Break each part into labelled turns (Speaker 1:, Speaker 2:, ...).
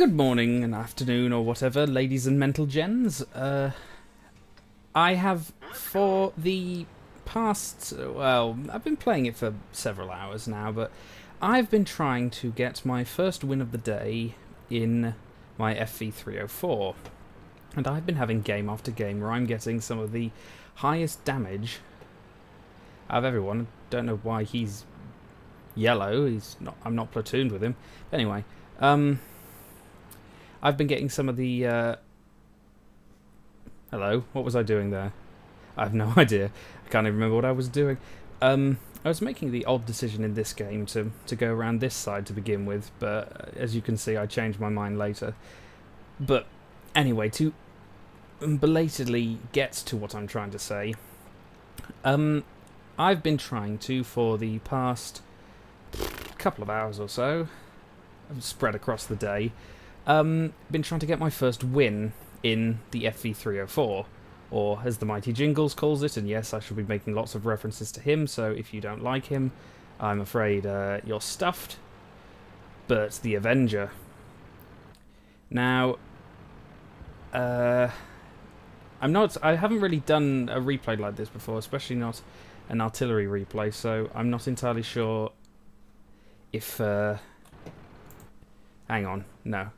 Speaker 1: Good morning and afternoon or whatever, ladies and mental gens. I have, for the past, well, I've been playing it for several hours now, but I've been trying to get my first win of the day in my FV304. And I've been having game after game where I'm getting some of the highest damage out of everyone. Don't know why he's yellow. I'm not platooned with him. Anyway, I've been getting some of the... Hello, what was I doing there? I have no idea. I can't even remember what I was doing. I was making the odd decision in this game to go around this side to begin with, but as you can see, I changed my mind later. But anyway, to belatedly get to what I'm trying to say, I've been trying to, for the past couple of hours or so, spread across the day, been trying to get my first win in the FV304, or as the Mighty Jingles calls it, and yes, I shall be making lots of references to him, so if you don't like him, I'm afraid you're stuffed. But the Avenger. Now, I haven't really done a replay like this before, especially not an artillery replay, so I'm not entirely sure if, hang on, no.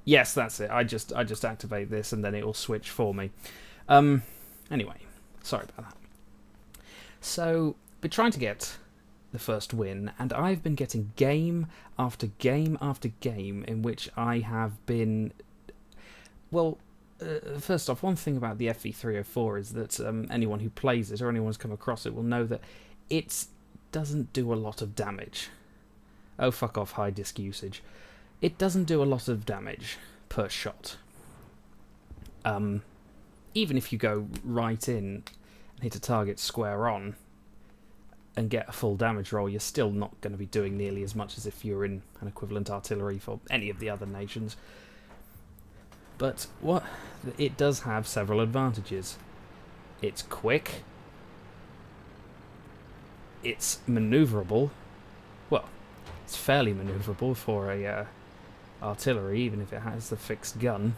Speaker 1: Yes, that's it. I just activate this and then it will switch for me. Anyway, sorry about that. So, been trying to get the first win, and I've been getting game after game after game in which I have been... Well, first off, one thing about the FV304 is that anyone who plays it or anyone who's come across it will know that it doesn't do a lot of damage. Oh, fuck off, high disk usage. It doesn't do a lot of damage per shot. Even if you go right in and hit a target square on and get a full damage roll, you're still not going to be doing nearly as much as if you're in an equivalent artillery for any of the other nations. But what it does have several advantages. It's quick. It's maneuverable. Well, it's fairly maneuverable for a artillery, even if it has the fixed gun.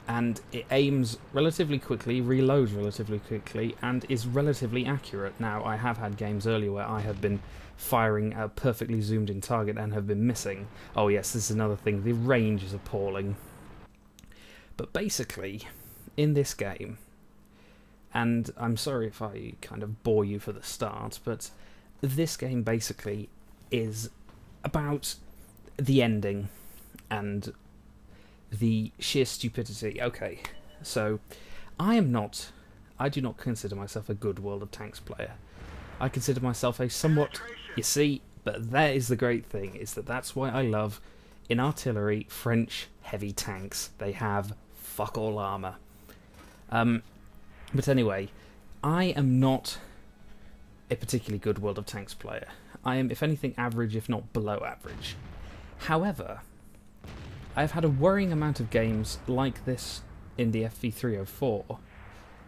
Speaker 1: And it aims relatively quickly, reloads relatively quickly, and is relatively accurate. Now, I have had games earlier where I have been firing a perfectly zoomed in target and have been missing. Oh yes, this is another thing, the range is appalling. But basically, in this game, and I'm sorry if I kind of bore you for the start, but this game basically is about the ending and the sheer stupidity. Okay, so I do not consider myself a good World of Tanks player. I consider myself a somewhat, you see, but that is the great thing, is that that's why I love, in artillery, French heavy tanks. They have fuck all armour. But anyway, I am not a particularly good World of Tanks player. I am, if anything, average, if not below average. However, I've had a worrying amount of games like this in the FV304,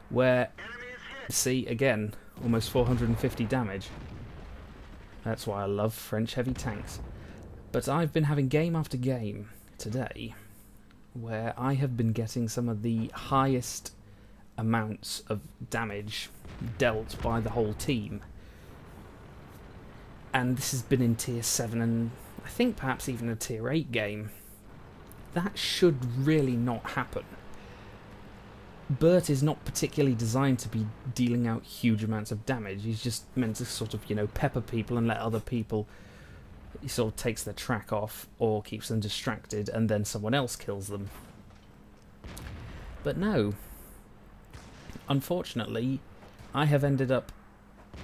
Speaker 1: where, see, again, almost 450 damage. That's why I love French heavy tanks. But I've been having game after game today, where I have been getting some of the highest amounts of damage dealt by the whole team. And this has been in Tier 7 and I think perhaps even a Tier 8 game. That should really not happen. Bert is not particularly designed to be dealing out huge amounts of damage. He's just meant to sort of, pepper people and let other people... He sort of takes their track off or keeps them distracted and then someone else kills them. But no. Unfortunately, I have ended up...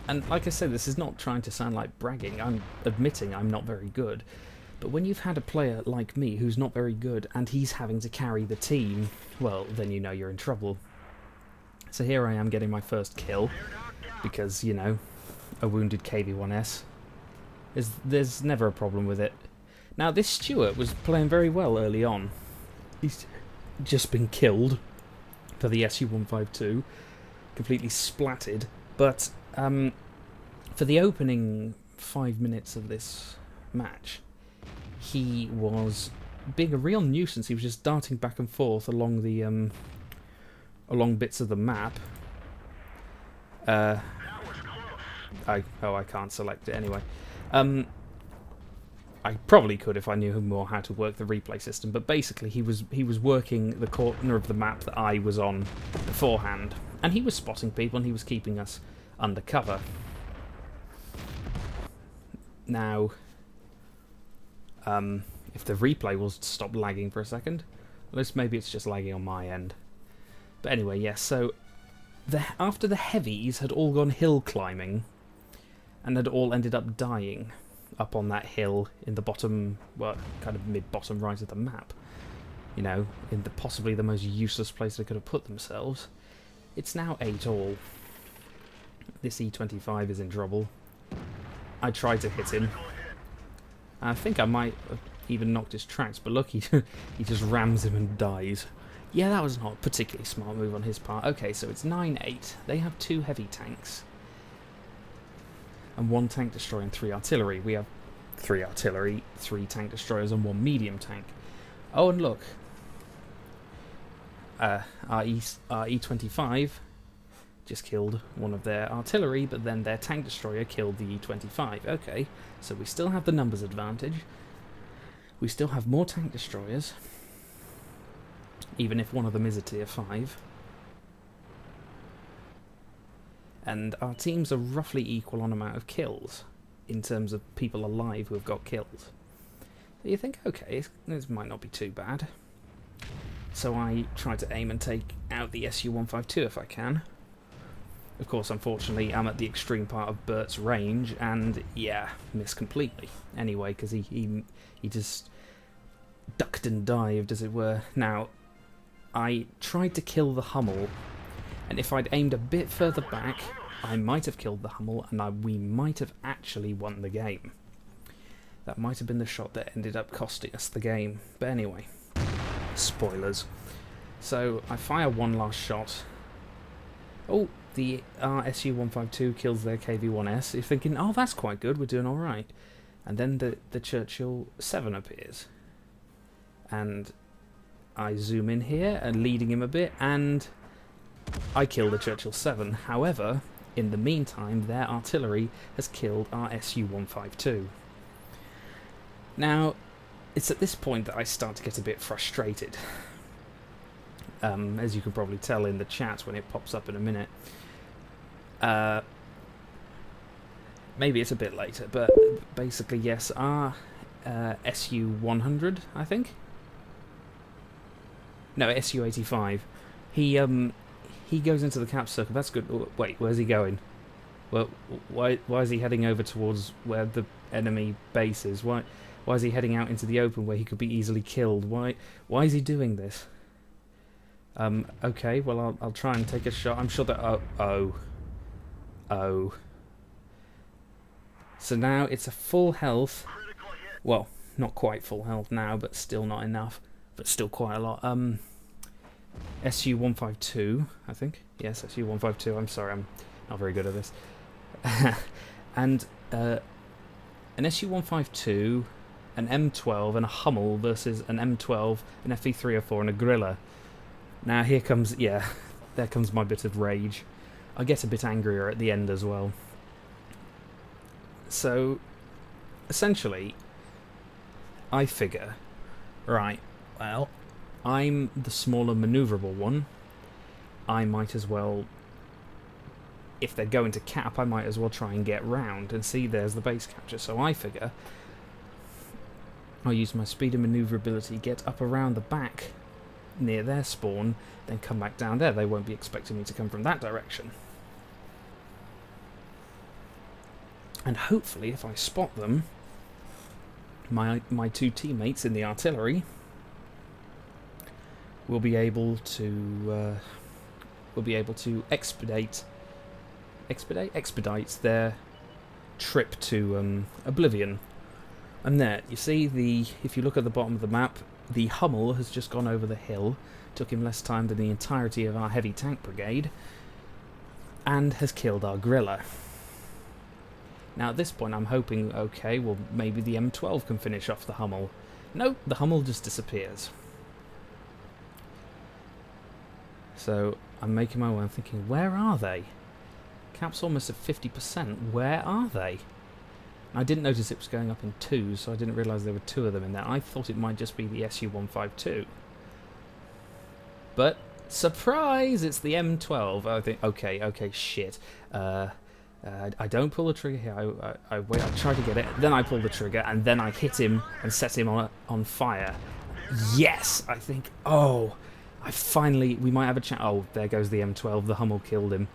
Speaker 1: And like I said, this is not trying to sound like bragging. I'm admitting I'm not very good. But when you've had a player like me who's not very good and he's having to carry the team, well, then you know you're in trouble. So here I am getting my first kill because, a wounded KV-1S. There's never a problem with it. Now, this Stuart was playing very well early on. He's just been killed for the Su-152, completely splatted. But for the opening 5 minutes of this match, he was being a real nuisance. He was just darting back and forth along the along bits of the map. I can't select it anyway. I probably could if I knew more how to work the replay system, but basically he was working the corner of the map that I was on beforehand, and he was spotting people and he was keeping us under cover. Now, if the replay will stop lagging for a second, unless maybe it's just lagging on my end. But anyway, yes. So after the heavies had all gone hill climbing, and had all ended up dying up on that hill in the bottom, well, kind of mid-bottom right of the map, you know, in possibly the most useless place they could have put themselves, it's now 8-all. This E25 is in trouble. I tried to hit him. I think I might have even knocked his tracks, but look, he just rams him and dies. Yeah, that was not a particularly smart move on his part. Okay, so it's 9-8. They have 2 heavy tanks. And 1 tank destroyer and 3 artillery. We have 3 artillery, 3 tank destroyers and 1 medium tank. Oh, and look. Our E25 just killed one of their artillery, but then their tank destroyer killed the E25. Okay, so we still have the numbers advantage. We still have more tank destroyers, even if one of them is a tier 5. And our teams are roughly equal on amount of kills, in terms of people alive who have got kills. So you think, okay, this might not be too bad. So I try to aim and take out the Su-152 if I can. Of course, unfortunately, I'm at the extreme part of Bert's range, and yeah, missed completely. Anyway, because he just ducked and dived, as it were. Now, I tried to kill the Hummel, and if I'd aimed a bit further back, I might have killed the Hummel, and we might have actually won the game. That might have been the shot that ended up costing us the game. But anyway, spoilers. So I fire one last shot. Oh, the Su-152 kills their KV-1S. You're thinking, oh, that's quite good, we're doing alright. And then the Churchill 7 appears. And I zoom in here, and leading him a bit, and I kill the Churchill 7. However, in the meantime, their artillery has killed our Su-152. Now, it's at this point that I start to get a bit frustrated. As you can probably tell in the chat when it pops up in a minute. Maybe it's a bit later, but basically, yes, our Su-100, I think? No, Su-85. He goes into the cap circle. That's good. Wait, where's he going? Well, why is he heading over towards where the enemy base is? Why is he heading out into the open where he could be easily killed? Why is he doing this? Okay, well, I'll try and take a shot. I'm sure that... Oh. So now it's a full health. Well, not quite full health now, but still not enough. But still quite a lot. Su-152, I think. Yes, Su-152. I'm sorry, I'm not very good at this. And an Su-152, an M12, and a Hummel versus an M12, an FE304, and a Grilla. Now here comes, yeah, there comes my bit of rage. I get a bit angrier at the end as well. So, essentially, I figure, right, well, I'm the smaller manoeuvrable one. I might as well, if they're going to cap, I might as well try and get round and see there's the base capture. So I figure I'll use my speed and manoeuvrability, get up around the back near their spawn, then come back down there. They won't be expecting me to come from that direction. And hopefully, if I spot them, my two teammates in the artillery will be able to expedite their trip to Oblivion. And there, you see, if you look at the bottom of the map, the Hummel has just gone over the hill, took him less time than the entirety of our heavy tank brigade, and has killed our Grilla. Now at this point I'm hoping, okay, well maybe the M12 can finish off the Hummel. Nope, the Hummel just disappears. So I'm making my way, I'm thinking, where are they? Cap's almost at 50%, where are they? I didn't notice it was going up in twos, so I didn't realise there were two of them in there. I thought it might just be the Su-152. But, surprise! It's the M12. I think, okay, shit. I don't pull the trigger here. I wait, I try to get it, then I pull the trigger, and then I hit him and set him on fire. Yes! I think, oh, we might have a chance. Oh, there goes the M12. The Hummel killed him.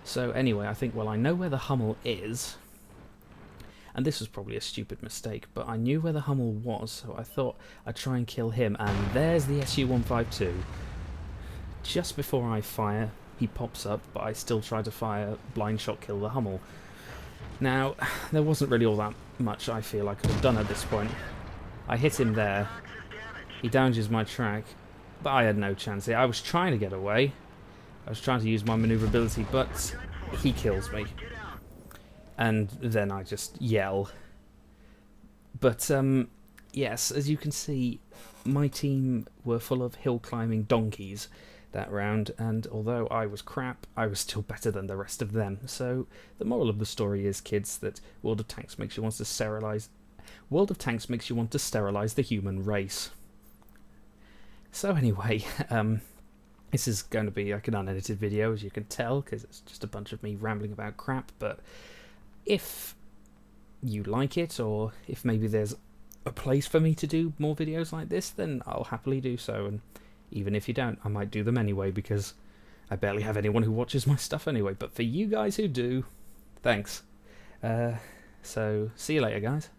Speaker 1: So anyway, I think, well, I know where the Hummel is. And this was probably a stupid mistake, but I knew where the Hummel was, so I thought I'd try and kill him. And there's the Su-152. Just before I fire, he pops up, but I still try to fire, blind shot kill the Hummel. Now, there wasn't really all that much I feel I could have done at this point. I hit him there. He damages my track, but I had no chance here. I was trying to get away. I was trying to use my maneuverability, but he kills me. And then I just yell. But, yes, as you can see, my team were full of hill-climbing donkeys that round, and although I was crap, I was still better than the rest of them. So the moral of the story is, kids, that World of Tanks makes you want to sterilize the human race. So anyway, this is going to be like an unedited video, as you can tell, because it's just a bunch of me rambling about crap, but if you like it, or if maybe there's a place for me to do more videos like this, then I'll happily do so, and even if you don't, I might do them anyway, because I barely have anyone who watches my stuff anyway, but for you guys who do, thanks. So, see you later, guys.